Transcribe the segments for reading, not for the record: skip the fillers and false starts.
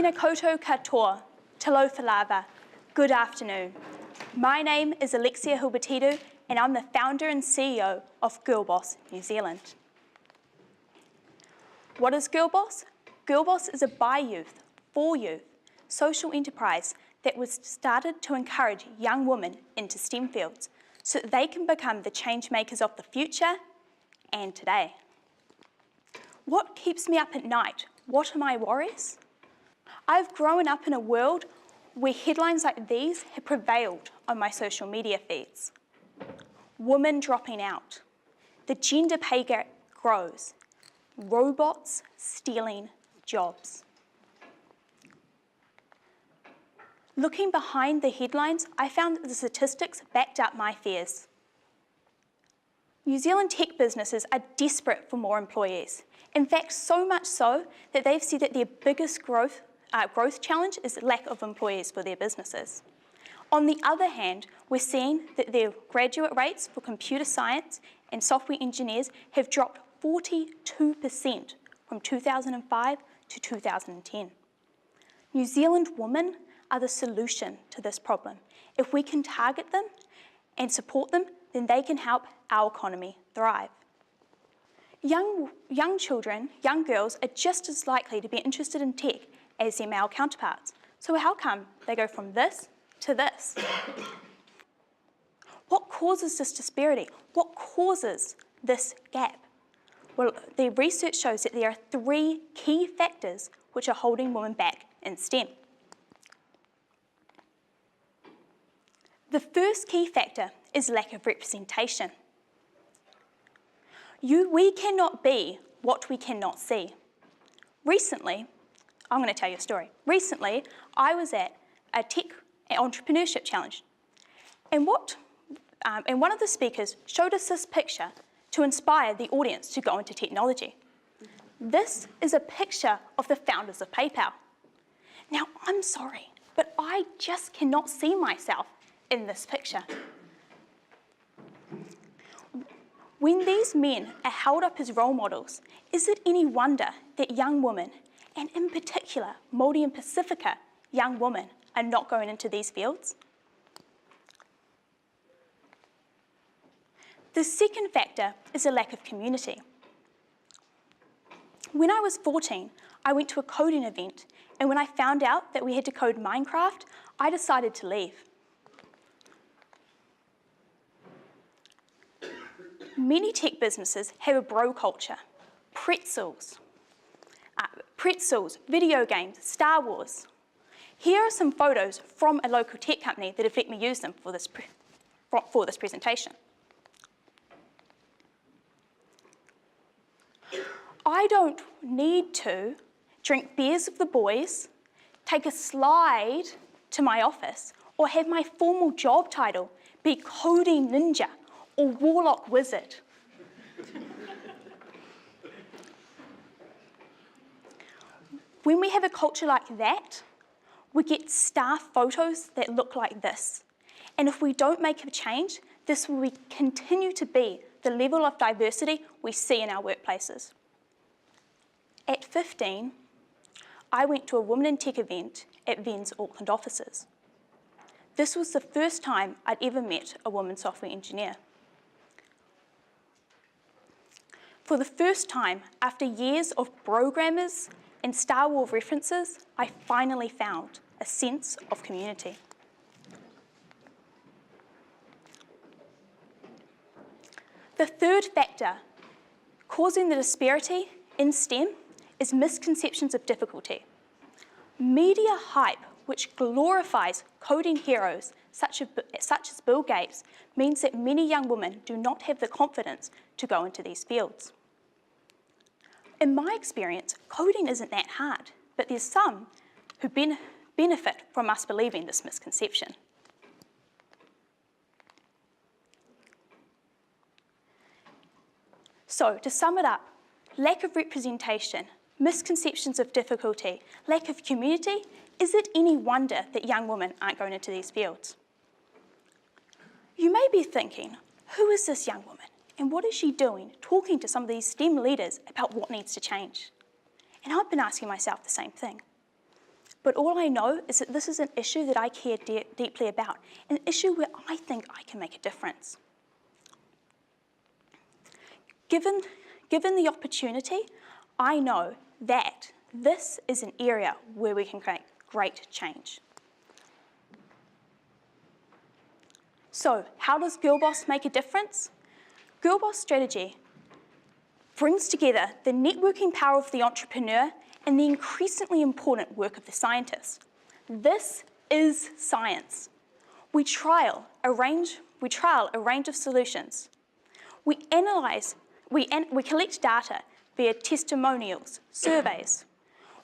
Tēnā koutou katoa, talofa lava, good afternoon. My name is Alexia Hilbertidou and I'm the founder and CEO of GirlBoss New Zealand. What is GirlBoss? GirlBoss is a by youth, for youth, social enterprise that was started to encourage young women into STEM fields so that they can become the change makers of the future and today. What keeps me up at night? What are my worries? I've grown up in a world where headlines like these have prevailed on my social media feeds. Women dropping out. The gender pay gap grows. Robots stealing jobs. Looking behind the headlines, I found that the statistics backed up my fears. New Zealand tech businesses are desperate for more employees. In fact, so much so that they've said that their biggest growth challenge is lack of employees for their businesses. On the other hand, we're seeing that their graduate rates for computer science and software engineers have dropped 42% from 2005 to 2010. New Zealand women are the solution to this problem. If we can target them and support them, then they can help our economy thrive. Young children, young girls are just as likely to be interested in tech as their male counterparts. So how come they go from this to this? What causes this disparity? What causes this gap? Well, the research shows that there are 3 key factors which are holding women back in STEM. The first key factor is lack of representation. We cannot be what we cannot see. Recently, I'm going to tell you a story. Recently, I was at a tech entrepreneurship challenge, and one of the speakers showed us this picture to inspire the audience to go into technology. This is a picture of the founders of PayPal. Now, I'm sorry, but I just cannot see myself in this picture. When these men are held up as role models, is it any wonder that young women, and in particular Māori and Pacifica young women, are not going into these fields? The second factor is a lack of community. When I was 14, I went to a coding event, and when I found out that we had to code Minecraft, I decided to leave. Many tech businesses have a bro culture. Pretzels, video games, Star Wars. Here are some photos from a local tech company that have let me use them for this presentation. I don't need to drink beers with the boys, take a slide to my office, or have my formal job title be coding ninja or warlock wizard. When we have a culture like that, we get staff photos that look like this. And if we don't make a change, this will continue to be the level of diversity we see in our workplaces. At 15, I went to a Women in Tech event at Ven's Auckland offices. This was the first time I'd ever met a woman software engineer. For the first time, after years of programmers and Star Wars references, I finally found a sense of community. The third factor causing the disparity in STEM is misconceptions of difficulty. Media hype, which glorifies coding heroes such as Bill Gates, means that many young women do not have the confidence to go into these fields. In my experience, coding isn't that hard, but there's some who benefit from us believing this misconception. So, to sum it up, lack of representation, misconceptions of difficulty, lack of community, is it any wonder that young women aren't going into these fields? You may be thinking, who is this young woman? And what is she doing, talking to some of these STEM leaders about what needs to change? And I've been asking myself the same thing. But all I know is that this is an issue that I care deeply about, an issue where I think I can make a difference. Given the opportunity, I know that this is an area where we can create great change. So, how does GirlBoss make a difference? GirlBoss strategy brings together the networking power of the entrepreneur and the increasingly important work of the scientist. This is science. We trial a range of solutions. We collect data via testimonials, surveys.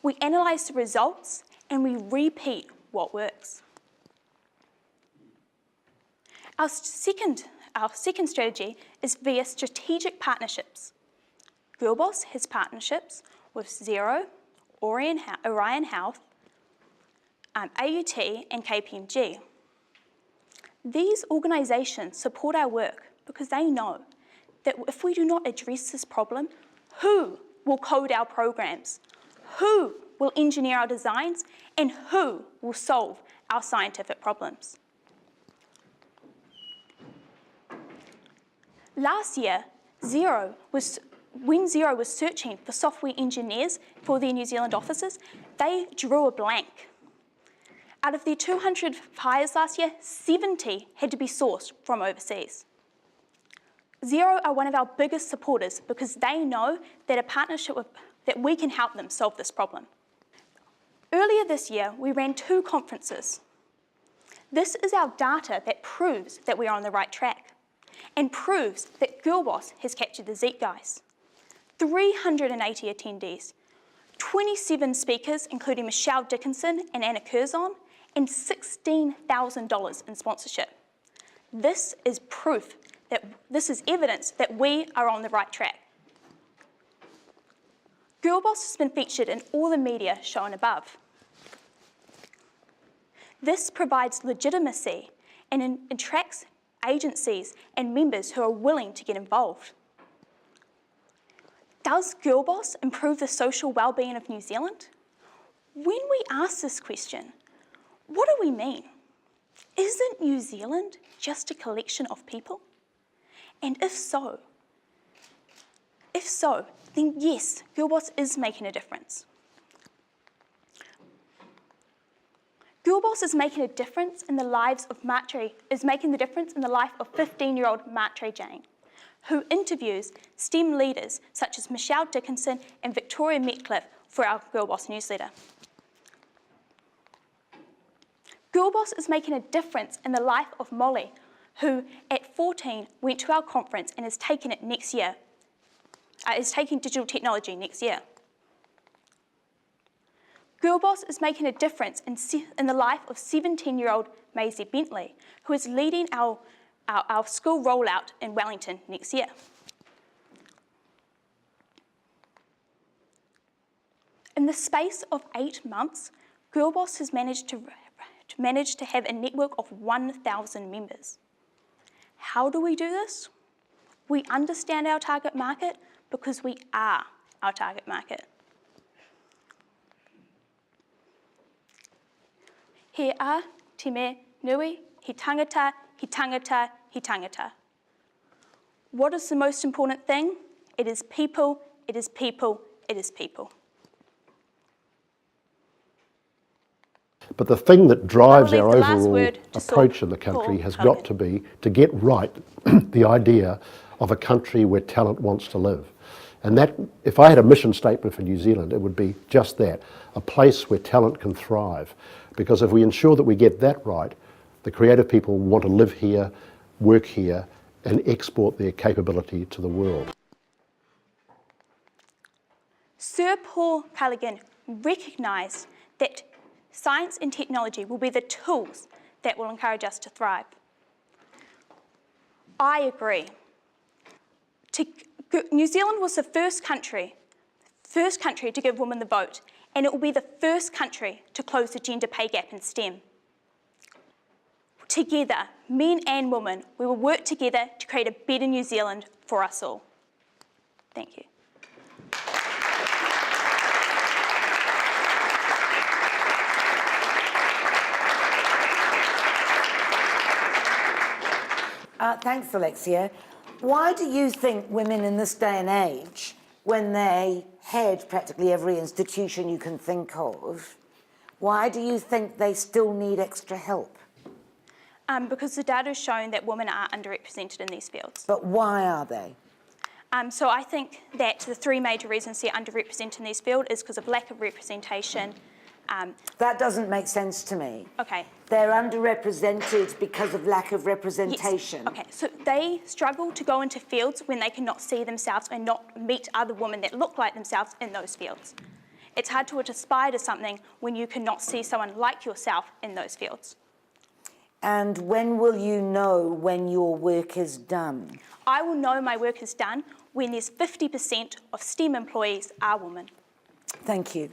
We analyse the results and we repeat what works. Our second strategy is via strategic partnerships. GirlBoss has partnerships with Xero, Orion Health, AUT and KPMG. These organisations support our work because they know that if we do not address this problem, who will code our programs? Who will engineer our designs? And who will solve our scientific problems? Last year, when Xero was searching for software engineers for their New Zealand offices, they drew a blank. Out of their 200 hires last year, 70 had to be sourced from overseas. Xero are one of our biggest supporters because they know that that we can help them solve this problem. Earlier this year, we ran 2 conferences. This is our data that proves that we are on the right track and proves that GirlBoss has captured the zeitgeist. 380 attendees, 27 speakers, including Michelle Dickinson and Anna Curzon, and $16,000 in sponsorship. This is evidence that we are on the right track. GirlBoss has been featured in all the media shown above. This provides legitimacy and attracts agencies and members who are willing to get involved. Does GirlBoss improve the social well-being of New Zealand? When we ask this question, what do we mean? Isn't New Zealand just a collection of people? And if so, then yes, GirlBoss is making a difference. GirlBoss is making a difference in the life of 15-year-old Matre Jane, who interviews STEM leaders such as Michelle Dickinson and Victoria Metcalfe for our GirlBoss newsletter. GirlBoss is making a difference in the life of Molly, who at 14 went to our conference and is taking it next year, is taking digital technology next year. GirlBoss is making a difference in the life of 17-year-old Maisie Bentley, who is leading our school rollout in Wellington next year. In the space of 8 months, GirlBoss has managed to have a network of 1,000 members. How do we do this? We understand our target market because we are our target market. He a te me nui, he tangata, he tangata, he tangata. What is the most important thing? It is people, it is people, it is people. But the thing that drives our overall approach in the country has got to be to get right the idea of a country where talent wants to live. And that, if I had a mission statement for New Zealand, it would be just that, a place where talent can thrive. Because if we ensure that we get that right, the creative people want to live here, work here, and export their capability to the world. Sir Paul Callaghan recognised that science and technology will be the tools that will encourage us to thrive. I agree. New Zealand was the first country to give women the vote, and it will be the first country to close the gender pay gap in STEM. Together, men and women, we will work together to create a better New Zealand for us all. Thank you. Thanks, Alexia. Why do you think women in this day and age, when they head practically every institution you can think of, why do you think they still need extra help? Because the data has shown that women are underrepresented in these fields. But why are they? So I think that the three major reasons they're underrepresented in this field is because of lack of representation. That doesn't make sense to me. Okay. They're underrepresented because of lack of representation. Yes. Okay, so they struggle to go into fields when they cannot see themselves and not meet other women that look like themselves in those fields. It's hard to aspire to something when you cannot see someone like yourself in those fields. And when will you know when your work is done? I will know my work is done when there's 50% of STEM employees are women. Thank you.